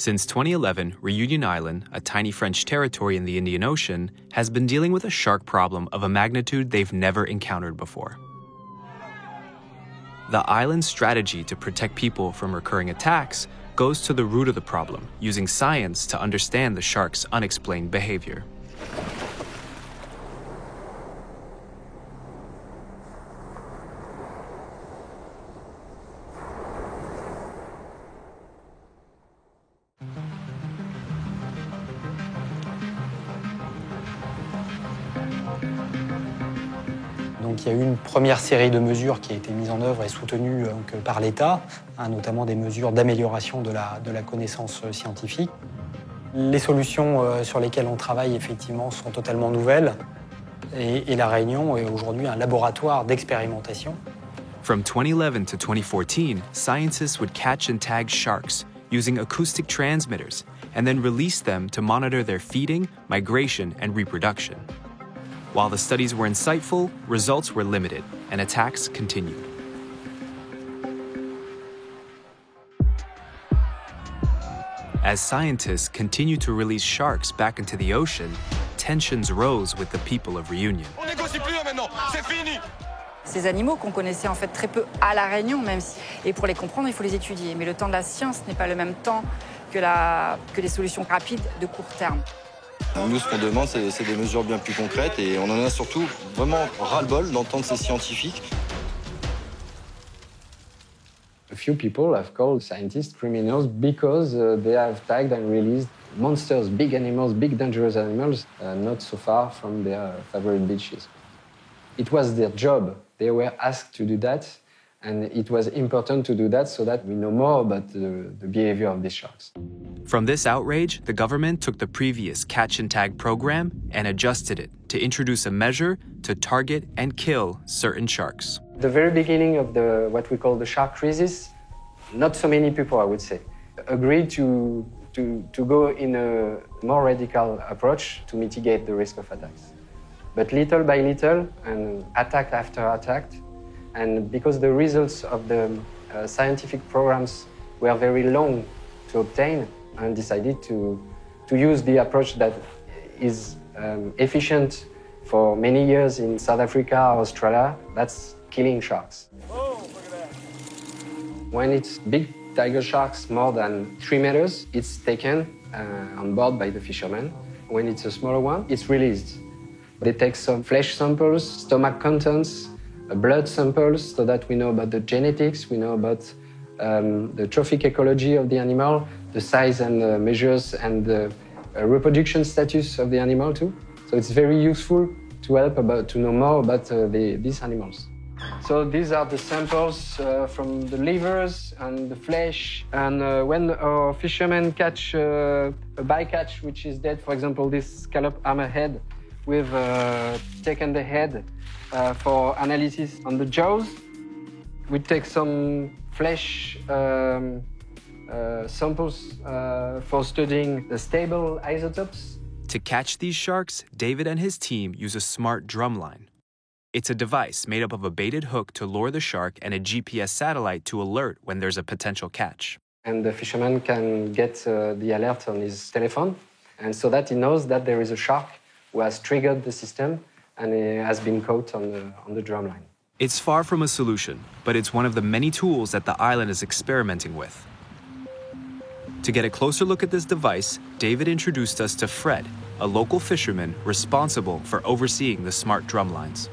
Since 2011, Reunion Island, a tiny French territory in the Indian Ocean, has been dealing with a shark problem of a magnitude they've never encountered before. The island's strategy to protect people from recurring attacks goes to the root of the problem, using science to understand the shark's unexplained behavior. Donc, il y a eu une première série de mesures qui a été mise en œuvre et soutenue par l'État, notamment des mesures d'amélioration de la connaissance scientifique. Les solutions sur lesquelles on travaille, effectivement, sont totalement nouvelles. Et La Réunion est aujourd'hui un laboratoire d'expérimentation. From 2011 to 2014, scientists would catch and tag sharks using acoustic transmitters and then release them to monitor their feeding, migration, and reproduction. While the studies were insightful, results were limited, and attacks continued. As scientists continued to release sharks back into the ocean, tensions rose with the people of Reunion. On négocie plus là maintenant, c'est fini. Ces animaux qu'on connaissait en fait très peu à La Réunion, même si, et pour les comprendre, il faut les étudier. Mais le temps de la science n'est pas le même temps que les solutions rapides de court terme. Nous, ce qu'on demande, c'est des mesures bien plus concrètes et on en a surtout vraiment ras-le-bol d'entendre ces scientifiques. A few people have called scientists criminals because they have tagged and released monsters, big animals, big dangerous animals, not so far from their favorite beaches. It was their job. They were asked to do that, and it was important to do that so that we know more about the behavior of these sharks. From this outrage, the government took the previous catch and tag program and adjusted it to introduce a measure to target and kill certain sharks. The very beginning of what we call the shark crisis, not so many people, I would say, agreed to go in a more radical approach to mitigate the risk of attacks. But little by little, and attack after attack, and because the results of the scientific programs were very long to obtain, and decided to use the approach that is efficient for many years in South Africa, Australia, that's killing sharks. Oh, look at that. When it's big tiger sharks, more than 3 meters, it's taken on board by the fishermen. When it's a smaller one, it's released. They take some flesh samples, stomach contents, blood samples, so that we know about the genetics, we know about the trophic ecology of the animal, the size and measures, and the reproduction status of the animal too. So it's very useful to help to know more about these animals. So these are the samples from the livers and the flesh. And when our fishermen catch a bycatch which is dead, for example, this scallop hammerhead, we've taken the head for analysis on the jaws. We take some flesh samples for studying the stable isotopes. To catch these sharks, David and his team use a smart drumline. It's a device made up of a baited hook to lure the shark and a GPS satellite to alert when there's a potential catch. And the fisherman can get the alert on his telephone, and so that he knows that there is a shark who has triggered the system and has been caught on the drumline. It's far from a solution, but it's one of the many tools that the island is experimenting with. To get a closer look at this device, David introduced us to Fred, a local fisherman responsible for overseeing the smart drumlines.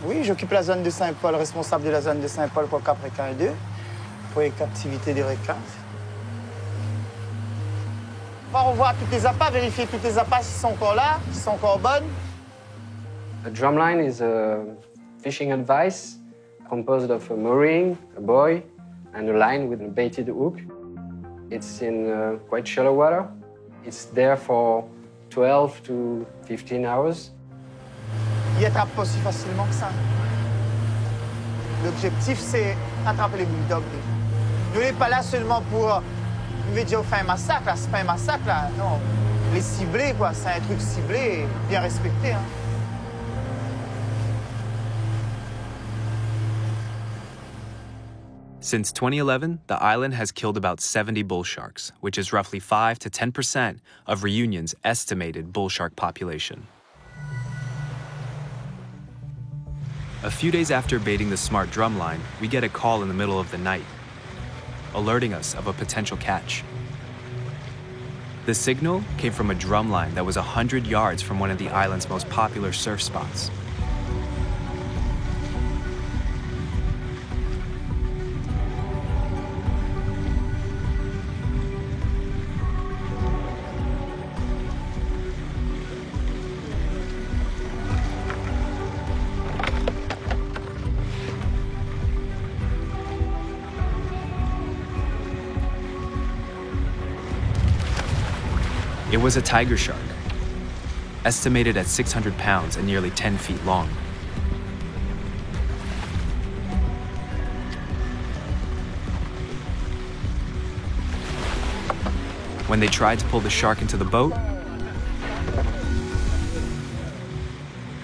Oui, j'occupe la zone de Saint-Paul, responsable de la zone de Saint-Paul pour Cap Requin 2, pour les captivités des requins. On va revoir toutes les appâts, vérifier toutes les appâts s'ils sont encore là, s'ils sont encore bonnes. A drumline is a fishing advice composed of a mooring, a buoy, and a line with a baited hook. It's in quite shallow water. It's there for 12 to 15 hours. Il attrape pas aussi facilement que ça. L'objectif, c'est attraper les bulldogs. Nous, on n'est pas là seulement pour nous dire faire un massacre. C'est pas un massacre, là. Non, les cibler, quoi. C'est un truc ciblé et bien respecté. Hein. Since 2011, the island has killed about 70 bull sharks, which is roughly 5 to 10% of Reunion's estimated bull shark population. A few days after baiting the smart drumline, we get a call in the middle of the night, alerting us of a potential catch. The signal came from a drumline that was 100 yards from one of the island's most popular surf spots. It was a tiger shark, estimated at 600 pounds and nearly 10 feet long. When they tried to pull the shark into the boat,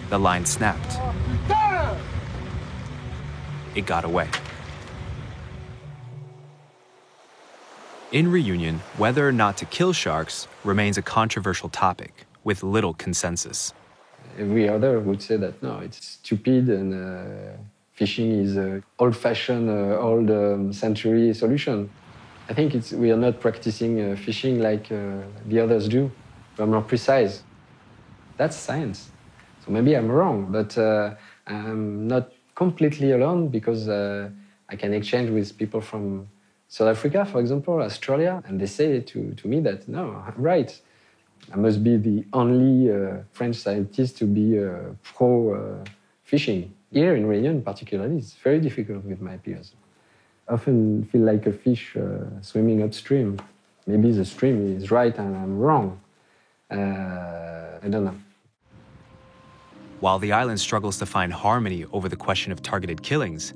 the line snapped. It got away. In Reunion, whether or not to kill sharks remains a controversial topic, with little consensus. Every other would say that no, it's stupid and fishing is an old-fashioned, old-century solution. I think we are not practicing fishing like the others do. We're more precise. That's science. So maybe I'm wrong, but I'm not completely alone because I can exchange with people from South Africa, for example, Australia, and they say to me that, no, I'm right. I must be the only French scientist to be pro-fishing. Here in Réunion, particularly, it's very difficult with my peers. I often feel like a fish swimming upstream. Maybe the stream is right and I'm wrong. I don't know. While the island struggles to find harmony over the question of targeted killings,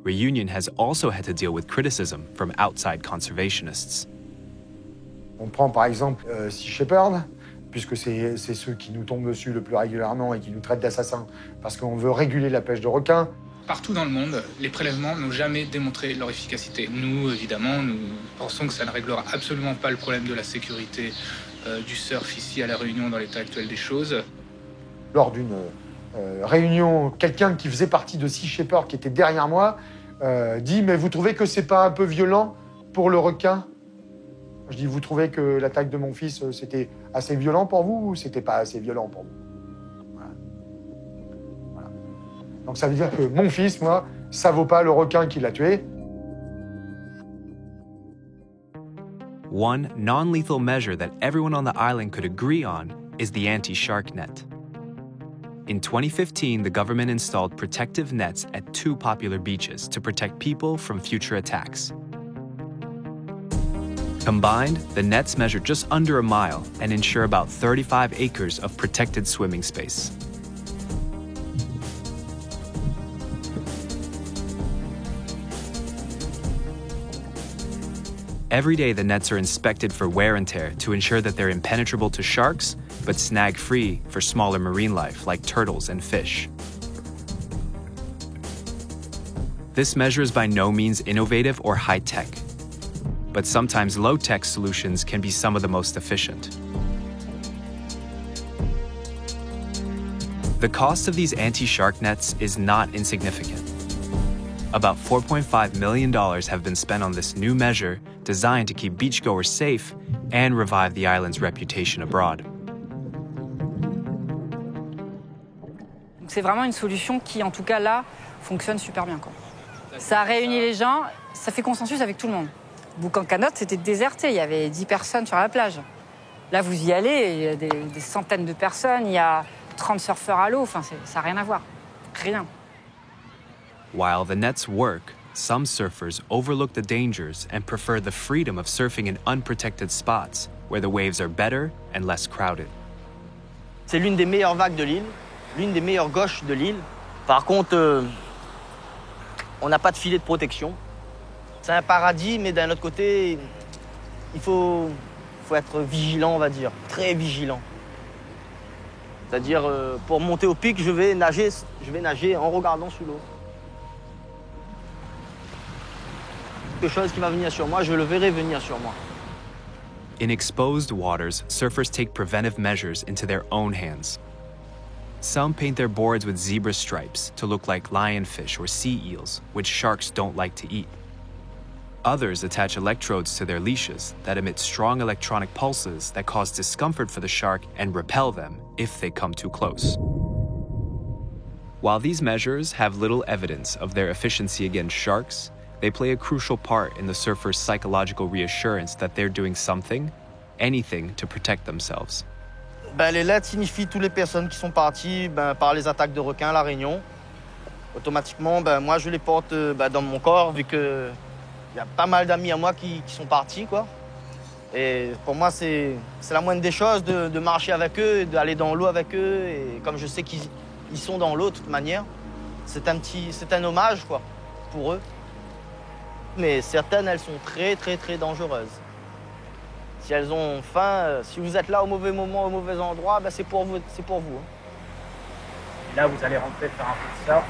Reunion has also had to deal with criticism from outside conservationists. On prend par exemple Sea Shepherd, puisque c'est ceux qui nous tombent dessus le plus régulièrement et qui nous traitent d'assassins, parce qu'on veut réguler la pêche de requins. Partout dans le monde, les prélèvements n'ont jamais démontré leur efficacité. Nous, évidemment, nous pensons que ça ne réglera absolument pas le problème de la sécurité du surf ici à La Réunion dans l'état actuel des choses. Lors d'une réunion, quelqu'un qui faisait partie de Sea Shepherd, qui était derrière moi, dit « Mais vous trouvez que c'est pas un peu violent pour le requin ?» Je dis « Vous trouvez que l'attaque de mon fils, c'était assez violent pour vous ou c'était pas assez violent pour vous ?» Voilà. Donc ça veut dire que mon fils, moi, ça vaut pas le requin qui l'a tué. One non-lethal measure that everyone on the island could agree on is the anti-shark net. In 2015, the government installed protective nets at 2 popular beaches to protect people from future attacks. Combined, the nets measure just under a mile and ensure about 35 acres of protected swimming space. Every day, the nets are inspected for wear and tear to ensure that they're impenetrable to sharks, but snag-free for smaller marine life like turtles and fish. This measure is by no means innovative or high-tech, but sometimes low-tech solutions can be some of the most efficient. The cost of these anti-shark nets is not insignificant. About $4.5 million have been spent on this new measure designed to keep beachgoers safe and revive the island's reputation abroad. C'est vraiment une solution qui, en tout cas là, fonctionne super bien, quoi. Ça a réuni les gens, ça fait consensus avec tout le monde. Boucan-Canotte, c'était déserté, il y avait 10 personnes sur la plage. Là, vous y allez, il y a des centaines de personnes, il y a 30 surfeurs à l'eau, enfin, ça n'a rien à voir. Rien. While the nets work, some surfers overlook the dangers and prefer the freedom of surfing in unprotected spots where the waves are better and less crowded. C'est l'une des meilleures vagues de l'île, l'une des meilleures gauches de l'île. Par contre, on n'a pas de filet de protection. C'est un paradis, mais d'un autre côté, il faut être vigilant, on va dire, très vigilant. C'est-à-dire, pour monter au pic, je vais nager en regardant sous l'eau. quelque chose qui va venir sur moi, je le verrai venir sur moi. In exposed waters, surfers take preventive measures into their own hands. Some paint their boards with zebra stripes to look like lionfish or sea eels, which sharks don't like to eat. Others attach electrodes to their leashes that emit strong electronic pulses that cause discomfort for the shark and repel them if they come too close. While these measures have little evidence of their efficiency against sharks, they play a crucial part in the surfer's psychological reassurance that they're doing something, anything, to protect themselves. Les lettres signifient toutes les personnes qui sont parties par les attaques de requins à La Réunion. Automatiquement, moi, je les porte dans mon corps, vu qu'il y a pas mal d'amis à moi qui sont partis, quoi. Et pour moi, c'est la moindre des choses de marcher avec eux, d'aller dans l'eau avec eux. Et comme je sais qu'ils sont dans l'eau de toute manière, c'est un hommage, quoi, pour eux. Mais certaines, elles sont très, très, très dangereuses. Si elles ont faim, si vous êtes là au mauvais moment, au mauvais endroit, c'est pour vous. C'est pour vous. Et là, vous allez rentrer faire un peu de surf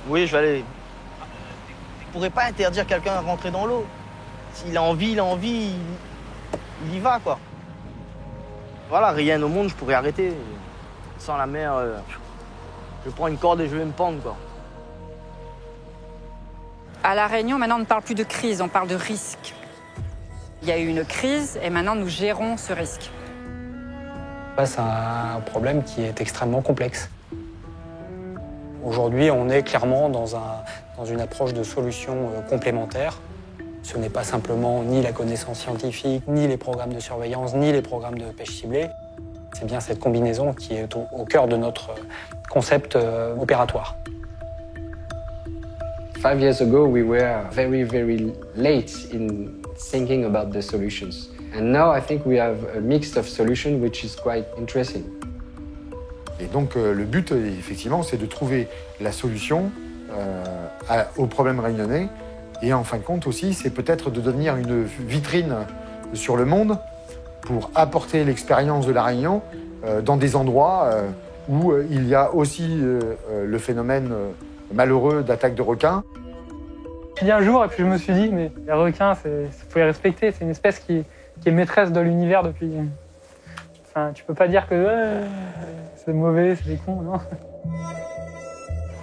Oui, je vais aller. Je ne pourrais pas interdire quelqu'un de rentrer dans l'eau. S'il a envie, il y va, quoi. Voilà, rien au monde, je pourrais arrêter. Sans la mer, je prends une corde et je vais me pendre, quoi. À La Réunion, maintenant, on ne parle plus de crise, on parle de risque. Il y a eu une crise et maintenant, nous gérons ce risque. C'est un problème qui est extrêmement complexe. Aujourd'hui, on est clairement dans une approche de solutions complémentaires. Ce n'est pas simplement ni la connaissance scientifique, ni les programmes de surveillance, ni les programmes de pêche ciblée. C'est bien cette combinaison qui est au cœur de notre concept opératoire. 5 years ago, we were very, very late in thinking about the solutions. And now I think we have a mix of solutions which is quite interesting. Et donc le but, effectivement, c'est de trouver la solution au problème réunionnais. Et en fin de compte aussi, c'est peut-être de devenir une vitrine sur le monde pour apporter l'expérience de la Réunion dans des endroits où il y a aussi le phénomène malheureux d'attaque de requins. J'ai dit un jour, et puis je me suis dit, mais les requins, il faut les respecter. C'est une espèce qui est maîtresse de l'univers depuis... Enfin, tu peux pas dire que c'est mauvais, c'est des cons, non.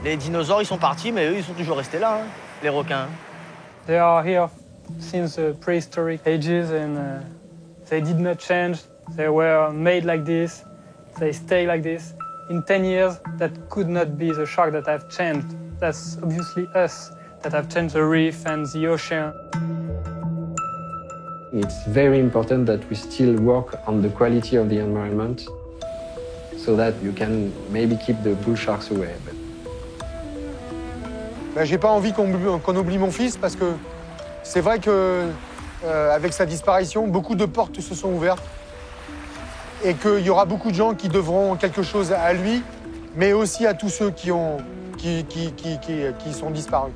Les dinosaures, ils sont partis, mais eux, ils sont toujours restés là, hein, les requins. They are here since the prehistoric ages and they did not change. They were made like this. They stay like this. In 10 years, that could not be the shark that have changed. That's obviously us that have changed the reef and the ocean. It's very important that we still work on the quality of the environment so that you can maybe keep the bull sharks away. J'ai pas envie qu'on oublie mon fils parce que c'est vrai que avec sa disparition, beaucoup de portes se sont ouvertes et qu'il y aura beaucoup de gens qui devront quelque chose à lui, mais aussi à tous ceux qui sont disparus.